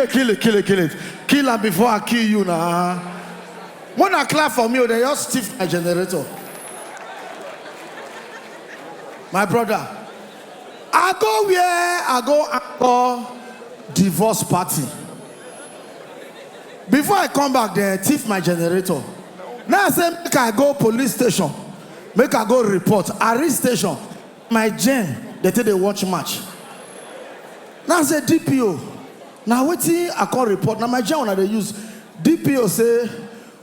DJ, kill it. Kill her before I kill you now. When I clap for me, they just stiff my generator. My brother, I go divorce party. Before I come back, they thief my generator. Now I say, make I go police station. Make I go report. Arrest station. My gen, they take the watch match. Now I say, DPO. Now wait till I call report. Now my gen, when they use, DPO say,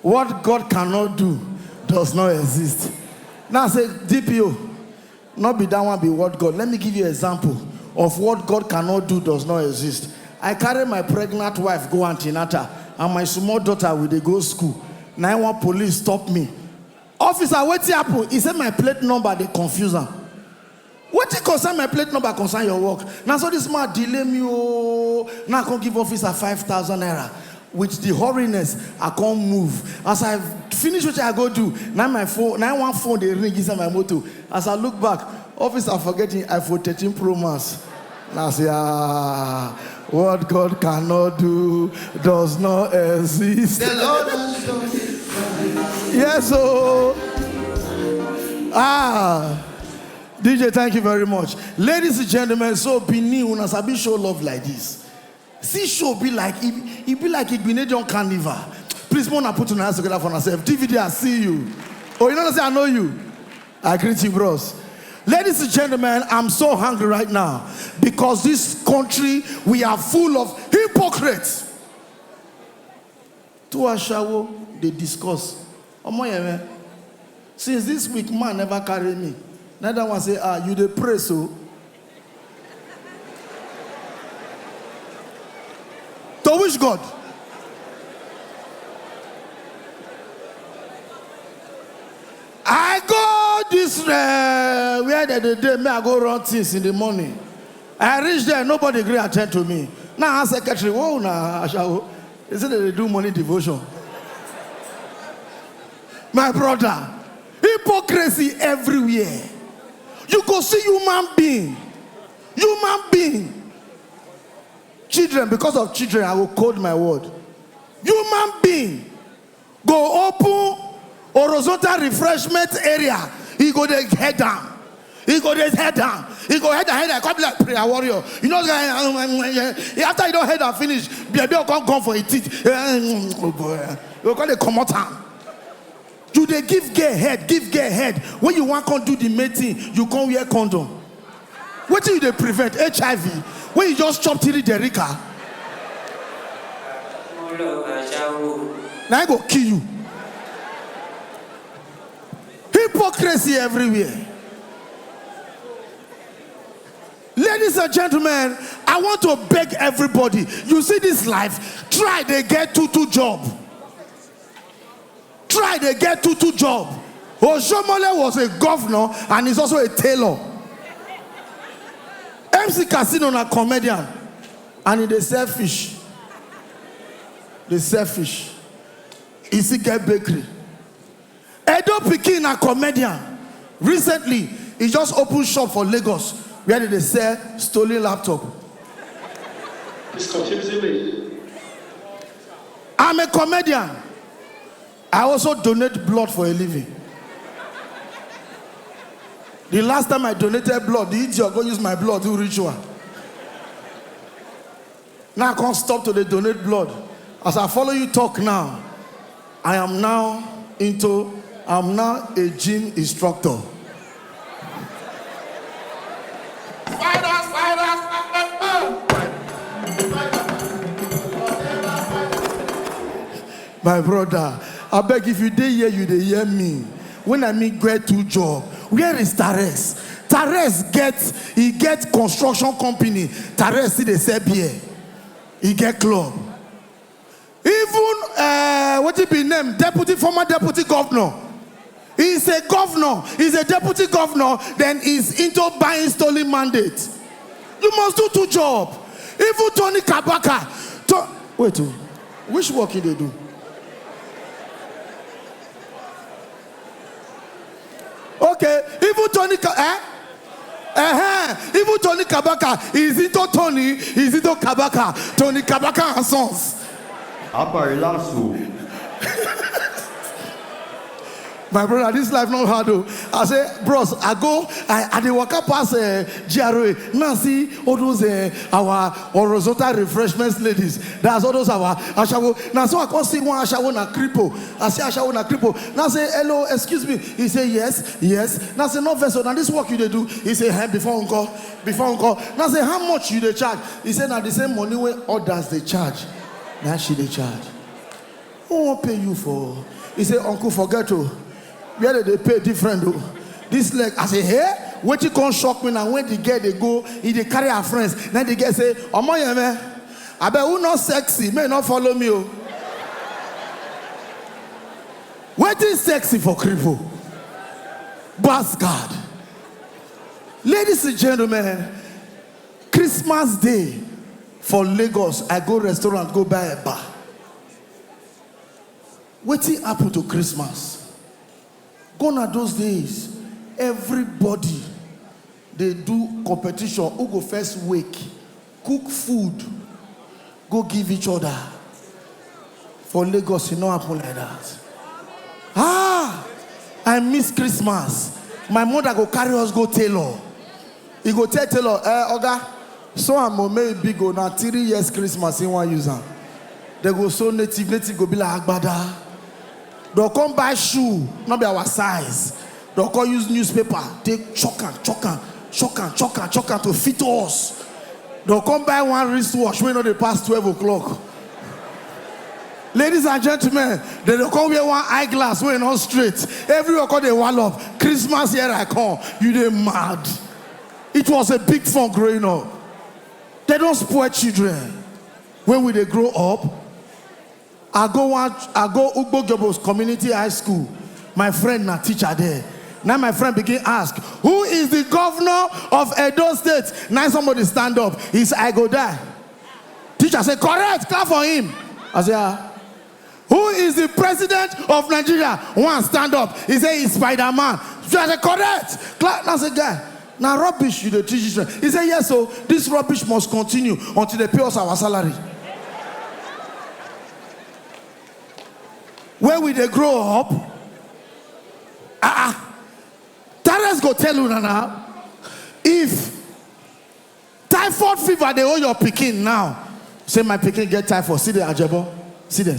what God cannot do does not exist. Now I say, DPO, not be that one, be what God. Let me give you an example of what God cannot do does not exist. I carry my pregnant wife go antenatal, and my small daughter will they go school. 911 police stop me. Officer, what's happen? He said my plate number, they confuse him. What you concern my plate number concern your work? Now so this man delay me. Now I can't give officer 5,000 naira. With the hurriness, I can't move. As I finish what I go do, now my phone, 911 phone, they ring inside my motor. As I look back, officer forgetting iPhone 13 Pro Max. Now I say, what God cannot do does not exist. The Lord has done it. Yes, DJ, thank you very much. Ladies and gentlemen, so Benin, when I show love like this. See, show be like it be like Igbinedion Carnival. Please, wanna put your hands together for yourself. DVD, I see you. Oh, you know what I say? I know you. I greet you, bros. Ladies and gentlemen, I'm so hungry right now because this country, we are full of hypocrites. To a shower, they discuss. Since this week, man never carry me. Neither one say, you dey pray so. To which God? I go this where the day me I go run things in the morning. I reach there, nobody agree attend to me. Now I'm secretary, whoa, nah, they say they do money devotion. My brother, hypocrisy everywhere. You go see human being. Children, because of children, I will code my word. Human being go open horizontal refreshment area. He go there head down. He go head down. Come like prayer warrior. You know, after you don't head down finish, baby will come for a teeth. Oh boy, you call it come out time. Do they give gay head? When you want to do the mating, you can't wear condom. What do they prevent? HIV. When you just chop tiri Dariya. Now I go kill you. Hypocrisy everywhere. Ladies and gentlemen, I want to beg everybody. You see this life, try they get two job. Try they get two job. Oshomole was a governor and he's also a tailor. MC Casino a comedian and he dey sell fish. They sell fish. He get bakery. Edo Pikin a comedian. Recently, he just opened shop for Lagos where they sell stolen laptop. It's confusing. I'm a comedian. I also donate blood for a living. The last time I donated blood, the idiot go use my blood do ritual. Now I can't stop to donate blood. As I follow you talk now, I'm now a gym instructor. My brother, I beg if you dey here, you dey hear me. When I mean get two job, where is Tares? Tares get construction company. Tares see they sell beer. He get club. Even what it be named? Former deputy governor. He's a governor. He's a deputy governor. Then he's into buying stolen mandate. You must do two jobs. Even Tony Kabaka. Wait, which work did they do? Okay, even Tony, Even Tony Kabaka is into Tony, is into Kabaka. Tony Kabaka and Sons. My brother, this life not hard though. I say, bros, I dey waka pass GRA. Now see all those our horizontal refreshments ladies. That's all those our ashawo. Now so I can see one ashawo na kripo. I say ashawo na kripo. Now say hello, excuse me. He say yes. Now say no vessel. Now this work you dey do. He say hey, before uncle. Now say how much you dey charge? He say now the same money when others they charge. Now she dey charge. Who won't pay you for? He say uncle forget to. Where they pay different though. This leg, I say, hey, what you can't shock me now when the girl they go, they carry her friends. Then the girl say, oh my man, I bet who not sexy, may not follow me. What is sexy for cripple? Bastard. Ladies and gentlemen, Christmas Day for Lagos, I go restaurant, go buy a bar. What happened to Christmas? Gone are those days. Everybody they do competition. Who go first wake, cook food, go give each other. For Lagos, you know happen like that. I miss Christmas. My mother go carry us go tailor. He go tell tailor, Oga, so I'm maybe go now 3 years Christmas in one user. They go so native go be like Agbada. They'll come buy shoe, not be our size. They'll come use newspaper, take chokan to fit us. They'll come buy one wristwatch when they pass 12 o'clock. Ladies and gentlemen, they'll come wear one eyeglass when not straight. Everywhere call they wall up. Christmas here I come. You they mad. It was a big fun growing up. They don't spoil children. When will they grow up? I go Ugbo Gobos Community High School. My friend na teacher there. Now my friend begin ask, who is the governor of Edo State? Now somebody stand up. He said, I go there. Teacher said, correct, clap for him. I said, who is the president of Nigeria? One stand up. He said, he's Spider-Man. So I said, correct. Clap. Now I said, guy, now rubbish you the teacher. He said, yes, so this rubbish must continue until they pay us our salary. Where will they grow up? Terence go tell you now. If typhoid fever they owe your pikin now, say my pikin get typhoid. See there, Ajabo. See there.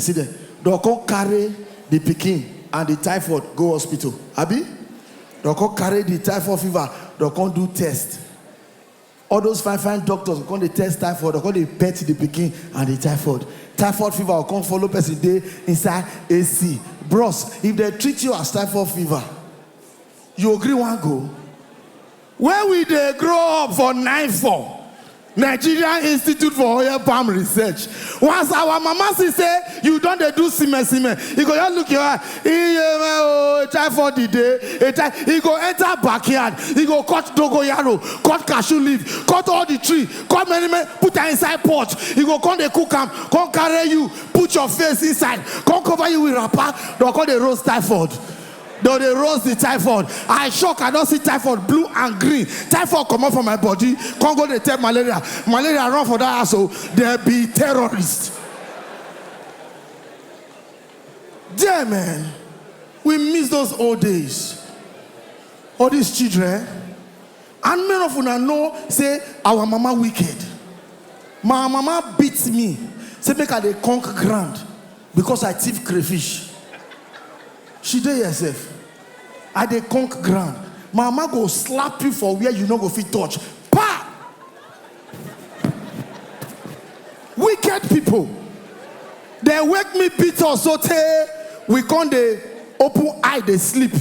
They'll come carry the pikin and the typhoid go hospital. Abi? They'll come carry the typhoid fever. They'll come do test. All those fine doctors will come they test typhoid. They'll come they pet the pikin and the typhoid. Typhoid fever will come follow person day inside AC. Bros, if they treat you as typhoid fever, you agree one go? Where will they grow up for 9-4? Nigerian Institute for Oil Palm Research. Once our mama say you don't do sime. You go just look here. Typhoid the day. He go enter backyard. He go cut dogoyaro, cut cashew leaf, cut all the tree, cut many, put her inside pot. He go come the cook am, come carry you, put your face inside, come cover you with wrapper. They'll call the roast typhoid. Though they roast the typhoid. I shock, I don't see typhoid blue and green. Typhoid come out from my body. Can't go they take malaria. Malaria run for that asshole. There be terrorists. Dear man, we miss those old days. All these children. And many of you know, say, our mama wicked. My mama beats me. Say, make her they conk ground because I thief crayfish. She did herself. I dey conk ground. Mama go slap you for where you no go fit touch. Pa! Wicked people. They wake me beat us so we can't dey open eye they sleep.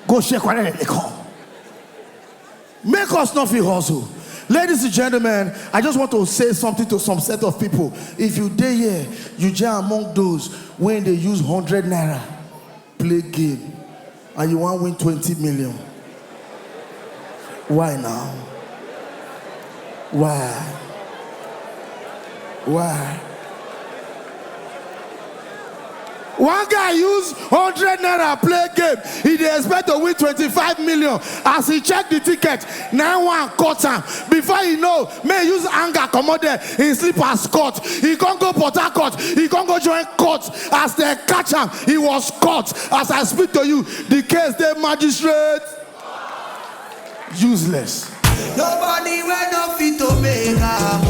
Go check where they come. Make us not feel hustle. Ladies and gentlemen, I just want to say something to some set of people. If you dey here, you jam among those when they use 100 naira, play game, and you want to win 20 million. Why now? Why? One guy used 100 naira play game. He dey expect to win 25 million. As he checked the ticket, 9-1 caught him. Before he know, may use anger come there. He sleep as court. He can't go Port Harcourt. He can't go join court. As they catch him, he was caught. As I speak to you, the case the magistrate useless. Nobody will not fit to make up.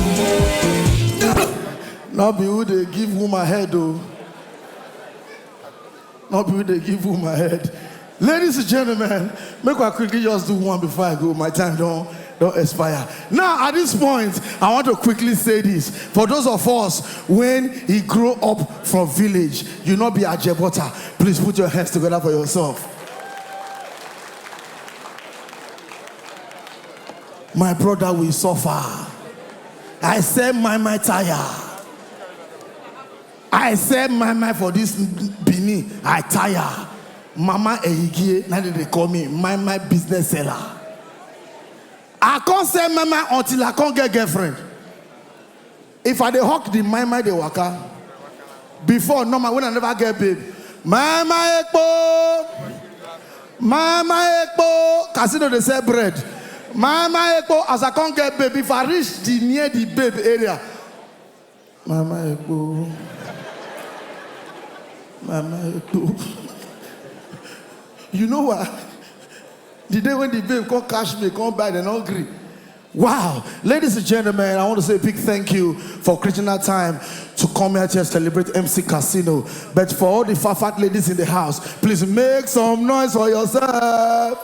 Not be who they give woman head though. Not be who they give woman head. Ladies and gentlemen, make I quickly just do one before I go. My time don't expire. Now at this point, I want to quickly say this. For those of us when he grew up from village, you not be a jebota. Please put your hands together for yourself. My brother will suffer. I said my tire. I said my for this Benin. I tire. Mama Ehigie, now they call me my business seller. I can't say my until I can't get girlfriend. If I dey hawk the my dey waka. Before normal when I never get babe. My ekpo. Casino they sell bread. My ekpo as I can't get babe. If I reach the near the babe area. Mama ekpo. You know what? The day when the babe come cash me, come buy, they're not hungry. Wow. Ladies and gentlemen, I want to say a big thank you for creating that time to come here to celebrate MC Casino. But for all the fat ladies in the house, please make some noise for yourself.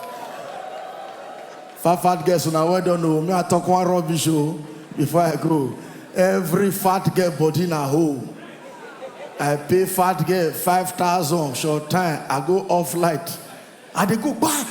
Fat girls, so now I don't know. Me, I talk one rubbish show before I go. Every fat girl body in a hole. I pay fat girl 5,000 short time. I go off light. And they go, bah.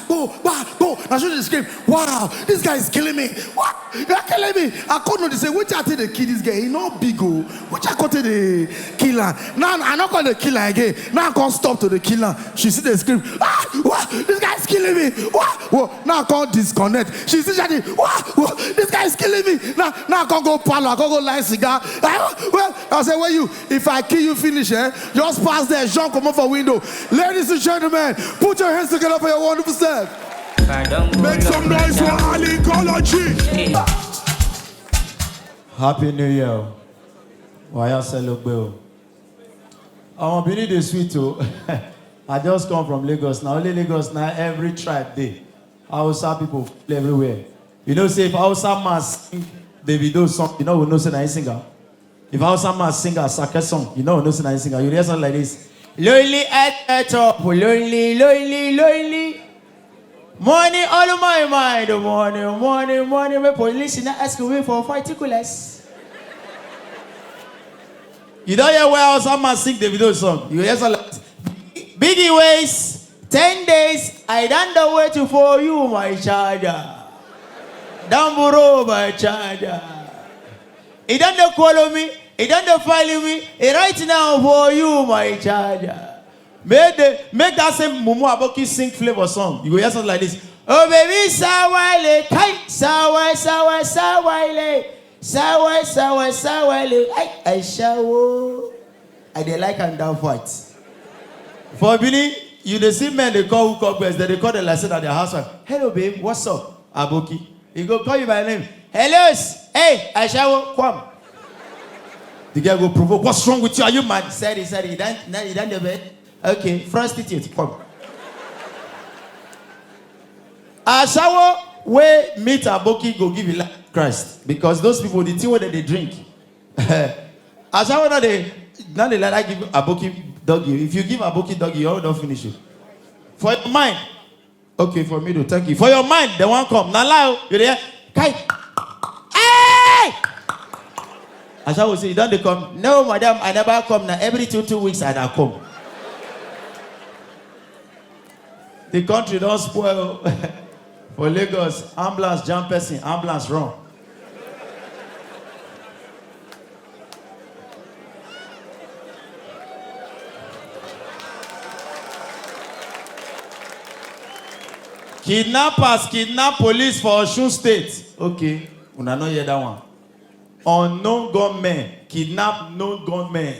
Now should they scream, wow, this guy is killing me. What? You're killing me. I couldn't say, which I tell the kid this guy, he not big, which I call the killer. Now I'm not going to kill her again. Now I can't stop to the killer. She see the scream, what? This guy is killing me. What? Well, now I can't disconnect. She see that, what? This guy is killing me. Now I can't go parlor, I can't go light cigar. I say, well, if I kill you, finish, just pass there, jump, come over window. Ladies and gentlemen, put your hands together for your wonderful self. Make some noise for Anakology. Happy New Year. Why you celebrate? I'm Benin the sweet too. I just come from Lagos. Now only Lagos now every tribe day. Hausa people everywhere. You know, say if Hausa man sing Davido song, you know we know say na singer. If Hausa man sing a Sarkin song, you know we know say na singer. You hear something like this. Lonely at top, lonely. Money all of my mind, money. My police not ask me for particulars. You don't hear where else someone sing the video song. You hear something like Biggie ways, 10 days, I don't know where to for you, my charger. Down below, my charger. He don't follow me, he don't follow me, he right now for you, my charger. Make that same Mumu Aboki sing flavor song. You go hear something like this. Oh baby, sawale, kai, sawale, I shower. I dey like and down fight. For Benin, you dey see men they call hook up girls, they call the lesson at their house. Hello babe, what's up? Aboki. He go call you by name. Hello, hey, I shower, come. The guy go provoke. What's wrong with you? Are you mad? Sorry, you done the bed. Okay, prostitute, come. Ashawo we meet Aboki go give you life Christ because those people the thing that they drink. Ashawo now they like give Aboki doggy. If you give Aboki doggy, you all don't finish it. For your mind, okay, for me to thank you. For your mind, they won't come. Now lie, you there? Kai, hey! Ashawo say, don't they come? No, madam, I never come. Now every 2 weeks I come. The country don't spoil for Lagos. Ambulance jump person, ambulance run. Kidnappers kidnap police for Osun State. Okay, una no hear that one. Unknown gunmen kidnap known gunmen.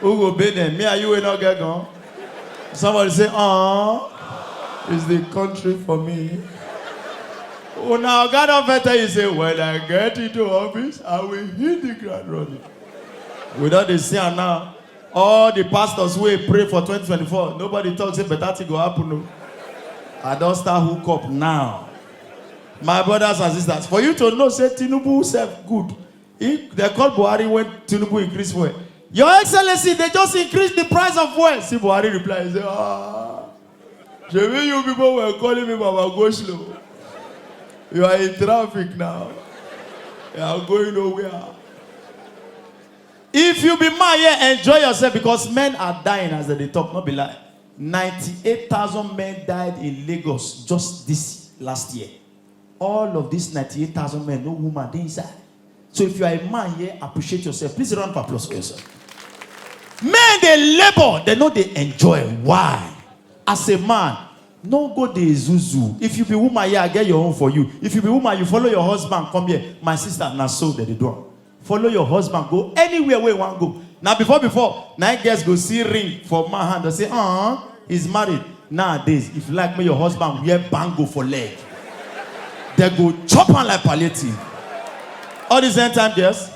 Who go Benin? Me and you will not get gone. Somebody say, it's the country for me. Oh, now God of better, you say, when I get into office, I will hit the ground running. Without the say now, all the pastors will pray for 2024. Nobody talks if better thing go happen. No. I don't start hook up now. My brothers and sisters, for you to know, say Tinubu self good. They called Buhari when Tinubu increased fuel. Your Excellency, they just increased the price of fuel. See, Buhari replied, he said, you people were calling me Baba go slow. You are in traffic now. You are going nowhere. If you be man here, enjoy yourself because men are dying as they talk, not be lie. 98,000 men died in Lagos just this last year. All of these 98,000 men, no woman, they inside. So if you are a man here, appreciate yourself. Please round of applause for yourself. Men, they labor, they know they enjoy. Why? As a man, no go the zuzu. If you be woman here, I get your own for you. If you be woman, you follow your husband, come here. My sister, now so that they do. Follow your husband, go anywhere where you want to go. Now before, now guys go see ring for my hand. They say, he's married. Nowadays, if you like me, your husband wear bango for leg. They go chop on like palliative. All these end time girls,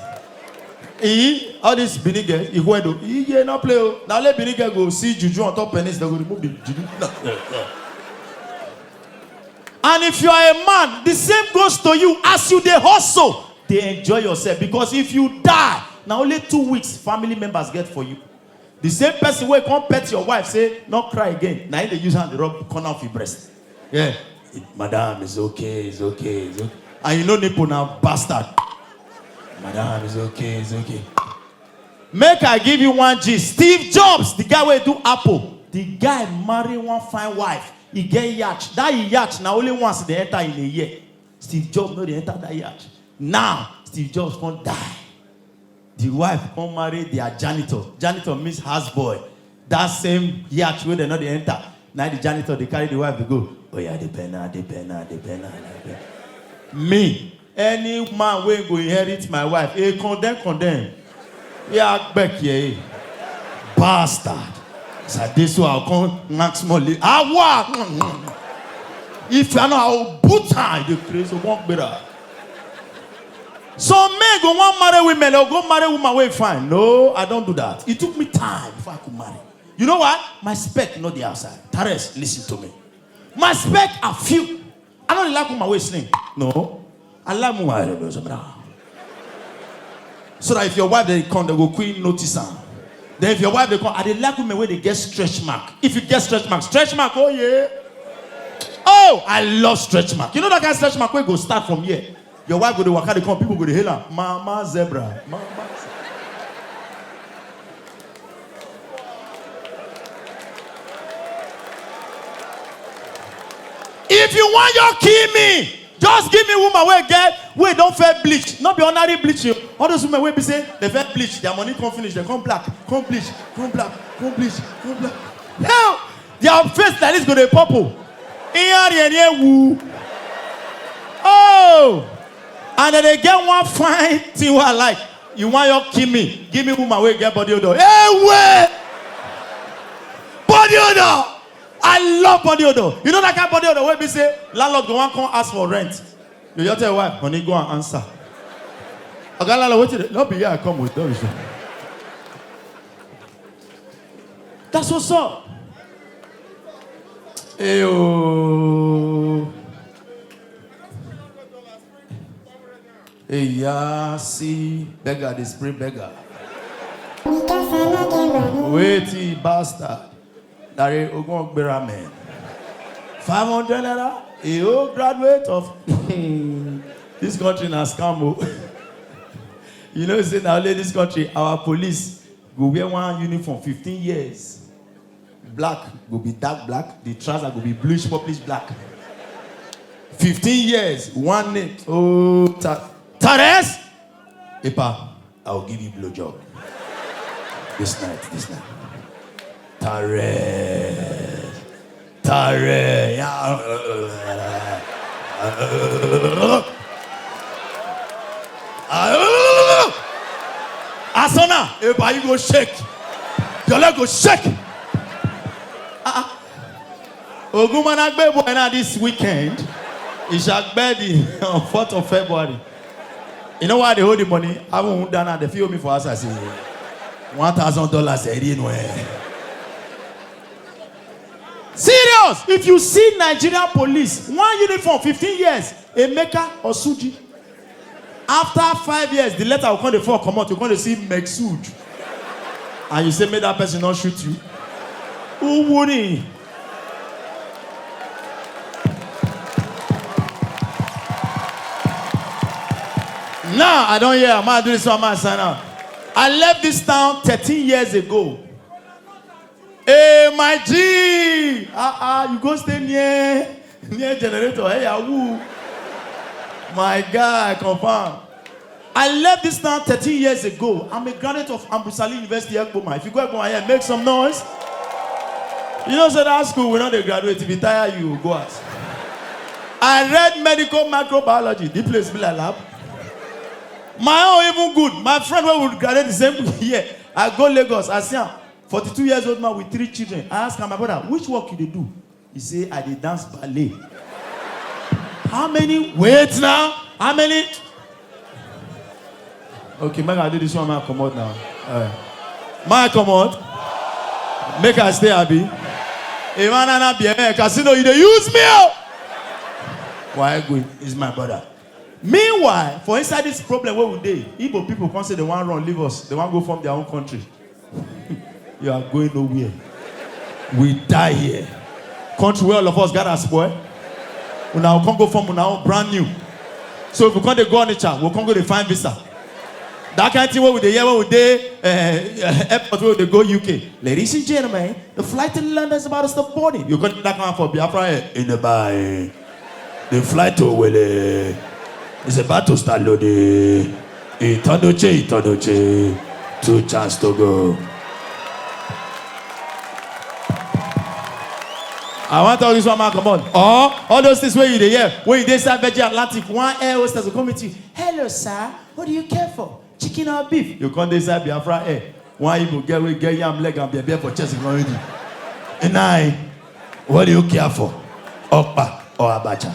all these Benin girls, he go do, he not play. Now let Benin girl go see juju on top penis, they go remove the juju. And if you are a man, the same goes to you as you they hustle. They enjoy yourself because if you die, now only 2 weeks family members get for you. The same person will come pet your wife, say, not cry again. Now they use hand to rub corner of your breast. Yeah. Madam, it's okay, it's okay, it's okay. And you know nipple now, bastard. Madam, it's okay, it's okay. Make I give you one gist. Steve Jobs, the guy who do Apple, the guy marry one fine wife. He get yacht. That yacht now only once they enter in a year. Steve Jobs know they enter that yacht. Now, Steve Jobs can't die. The wife can't marry their janitor. Janitor means houseboy. That same yacht where they know they enter. Now the janitor, they carry the wife, they go, oh yeah, the penna. Me, any man will go inherit my wife. Hey, condemn. Yeah, back here. Bastard. So this one I'll come next month. If you know how boot time, the crazy won't be there. Some men go want marry women or go marry woman way fine. No, I don't do that. It took me time before I could marry. You know what? My spec not the outside. Tares, listen to me. My spec are few. I don't like woman way slim. No, I like woman. So that if your wife they come, they go queen notice her. Then if your wife they come, I they like women where they get stretch mark. If you get stretch mark, oh yeah. Oh, I love stretch mark. You know that kind of stretch mark where go start from here. Your wife go to waka, they come, people go to hail her. Mama zebra. Mama zebra. If you want your kill me, just give me woman where don't fair bleach. Not be ordinary bleaching. All those women will be saying they fair bleach. Their money can't finish. They come black. Come bleach. Now, their face that is going to purple. Oh! And then they get one fine thing what I like. You want your kill me? Give me woman where get body odor. Hey, wait! Body odor! I love body odor. You know that kind of body odor where we say, landlord go and come ask for rent. You just tell your wife, honey, go and answer. Okay, landlord, wait till not be here, I come with those. That's what's up. Ayo. Hey, yeah, see, beggar, they spray beggar. Wait, bastard. Dariya, Ogon Bera man. 500 naira, a whole graduate of this country na scam. You know, say now, this country, our police go wear one uniform 15 years. Black will be dark black, the trouser will be bluish, purplish black. 15 years, one name. Oh, Tares! Epa, I'll give you blowjob. This night. Tares. Asana, Epa, you go shake. Your leg go shake. Ogumanagbe boy now this weekend. Ishakbedi on 4th of February. You know why they hold the money? I won't done that. They feel me for us. I say $1,000 anywhere. Serious! If you see Nigerian police, one uniform, 15 years, Emeka or Suji. After 5 years, the letter will come to fall, come out, you're going to see Meksud. And you say, may that person not shoot you. Who would he? Now, I don't hear. I'm going to do this one, man. I left this town 13 years ago. Hey, my G! You go stay near generator. Hey, woo. My guy, confirm. I left this town 13 years ago. I'm a graduate of Ambusali University, Ekboma. If you go Ekboma here, make some noise. You know, so that school, we're not a graduate. If you tire, you go out. I read medical microbiology. This place be like lab. My own even good. My friend who would graduate the same year. I go Lagos. I see him. 42 years old man with 3 children. I ask him, my brother, which work you do? He say, I did dance ballet. How many? Wait now. How many? Okay, make I do this one, man. Come out now. Man, come out. Make I stay happy. If I be a casino, you dey use me. Why good? Is my brother. Meanwhile, for inside this problem where we dey, Igbo people can't say they want run, leave us. They want go from their own country. You are going nowhere. We die here. Country where all of us got us, boy. We now can't go from now brand new. So if we can't go on the chat, we can't go to find visa. That kind of thing where we dey when we dey airport where they go UK. Ladies and gentlemen, the flight to London is about to stop boarding. You got that one for Biafra in the bay. The flight to Wele is about to start loading. Itonoche. 2 chance to go. I want all this one man come on. All those things where you dey here, when you dey inside Virgin Atlantic, one air hostess will come to you. Hello, sir. What do you care for? Chicken or beef? You come inside Biafra air. One you go get yam leg and be for chest already. And what do you care for? Okpa or abacha?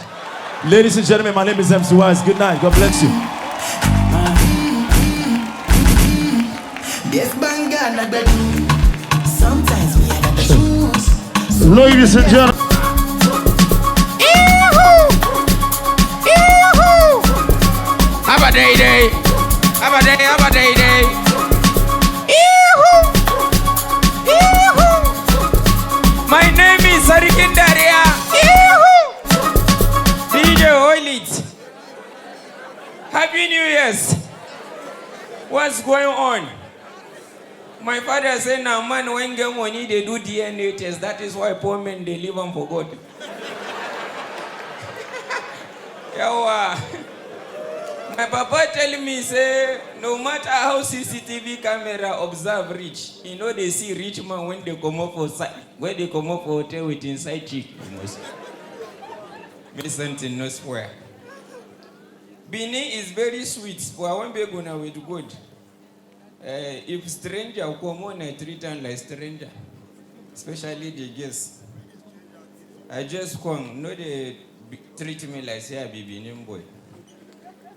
Ladies and gentlemen, my name is MC Wise. Good night. God bless you. Sometimes we are the shoes. Ladies and gentlemen. Have a day. My name is Sarkin Dariya. DJ Oilit. Happy New Year's. What's going on? My father said, now man, when get money, they do DNA test. That is why poor men, they live on for God. Yawa. My papa telling me, say, no matter how CCTV camera observe rich, you know they see rich man when they come up for when they come up for hotel with inside chick. Me something no swear. Benin is very sweet, but I won't be going with good. If stranger come on, I treat them like stranger, especially the guests. I just come, no they treat me like say I be Benin boy.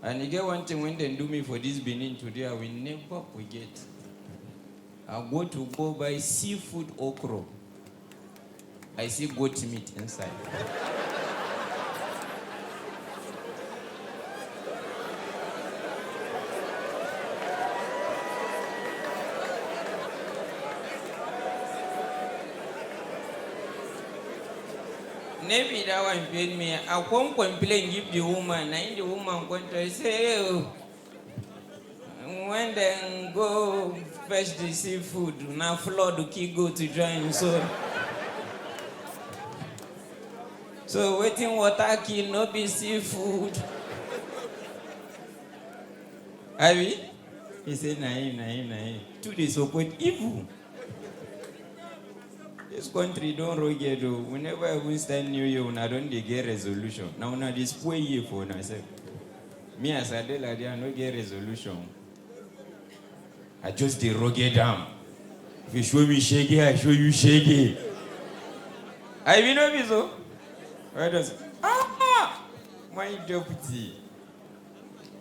And you get one thing when they do me for this Benin today, I will never forget. I go buy seafood okra. I see goat meat inside. Maybe that one paid me. I won't complain, give the woman. And the woman going to say, oh, when they go fetch the seafood, now flood the key go to join. So waiting water kill, no be seafood. Abi? He said, naim. 2 days support evil. This country don't rugged though. Whenever I win stand New Year, I don't get resolution. Now this poor year for myself. Me as I did, I don't get resolution. I just the rugged down. If you show me shaggy, I show you shaggy. I will know this, so. Why does my deputy?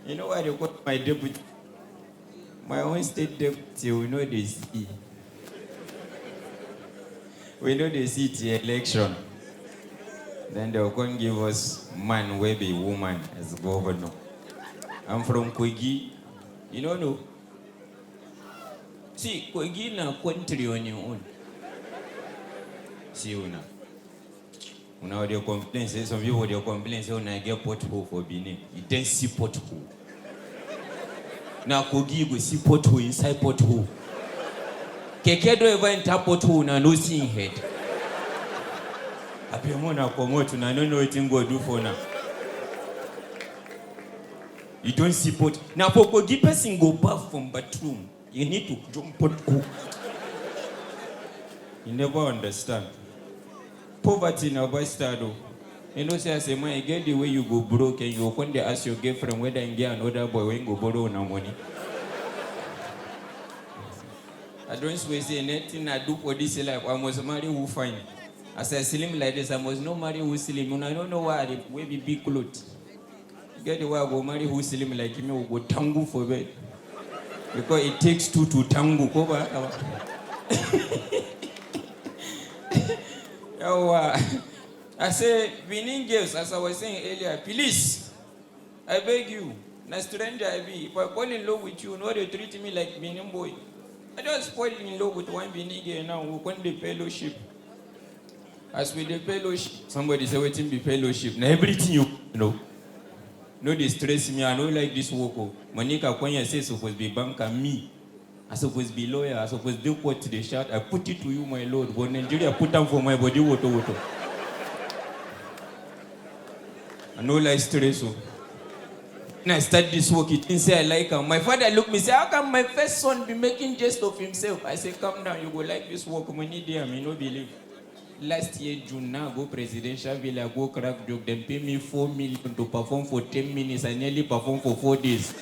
You know why they call my deputy? My own state deputy, we know they see. We know they see the election. Then they'll go and give us man, where be woman as governor. I'm from Kogi. You don't know? See, Kogi na country on your own. See you now. Now they complain, say some people they complain, say when I get pothole for Benin, you don't see pothole. Now Kogi you go see pothole inside pothole. Keke don't ever enter pothole na no seeing head. Apemona promote na no know what go do for now. You don't see pot. Now for Kogi person go bath from bathroom, you need to jump pothole. You never understand. Poverty in our bastard. You know, say as a man, you get the way you go broke and you come there ask your girlfriend whether you get another boy when go borrow no money. I don't say anything I do for this life. I must marry who fine. As I slim like this, I must not marry who slim. And I don't know why I wear big clothes. Get the way I go marry who slim like me, will go tango for bed. Because it takes two to tango. I say, Benin girls, as I was saying earlier, please, I beg you, na stranger I be. If I fall in love with you, no, they treat me like Benin boy. I just fall in love with one Benin girl now, we want the fellowship. As with the fellowship, somebody say, waiting be fellowship. Now everything you know. No, they stress me, I don't like this work. Monica Kwanya says supposed to be banker, me. I supposed to be lawyer, I supposed to do what they shout. I put it to you, my lord. But Nigeria put them for my body, water. I know like stress. So. When I start this work, it didn't say I like him. My father looked me say, how come my first son be making jest of himself? I say, calm down, you go like this work. Money there, me no believe. Last year, June, now go presidential villa, go crack joke. Then pay me 4 million to perform for 10 minutes. I nearly perform for 4 days.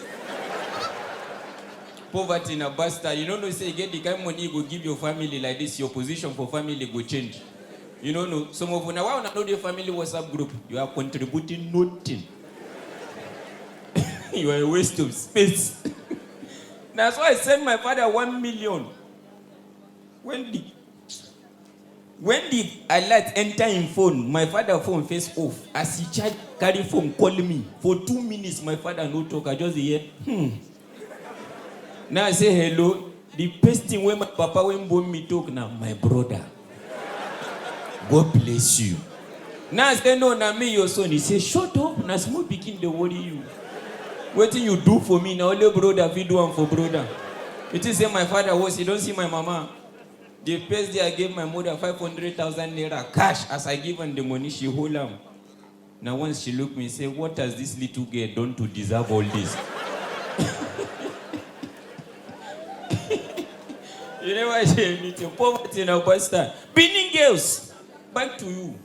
Poverty in a bastard. You don't know, say, you get the kind of money you go give your family like this, your position for family go change. You don't know. Some of you now, why not know the family WhatsApp group? You are contributing nothing. You are a waste of space. That's why I sent my father 1 million. When the alert enter in phone, my father phone face off. As he charge, carry phone, call me. For 2 minutes, my father no talk. I just hear, Now I say hello. The best thing when my papa when born me talk now, my brother. God bless you. Now I say no, now me your son. He say shut up. Now small picking they worry you. What thing you do for me now? Only brother we do one for brother. It is say my father was. You don't see my mama. The first day I gave my mother 500,000 naira cash. As I give her the money, she hold them. Now once she look me, say, what has this little girl done to deserve all this? You never say anything. Poverty in our bastard. Benin girls, back to you.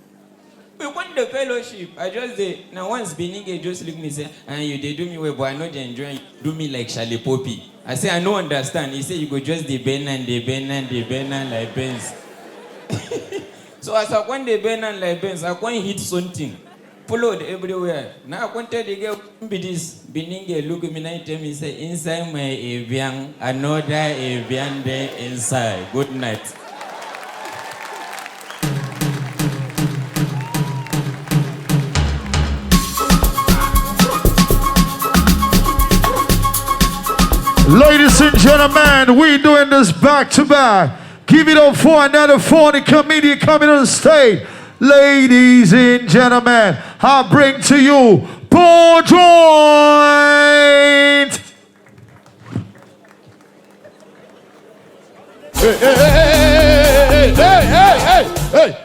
We want the fellowship. I just say, now once Benin girl just look me say, and you they do me well, but I know they enjoy do me like Charlie Poppy. I say, I don't understand. He say, you go just the Benin like Benz. So as I want the Benin like Benz, I want hit something. Followed everywhere. Now I want to tell the girl, be this. Benin girl look at me and tell me, say, inside my avian, another avian there inside. Good night. Ladies and gentlemen, we doing this back to back. Give it up for another funny comedian coming on stage. Ladies and gentlemen, I bring to you Paul Joint. Hey.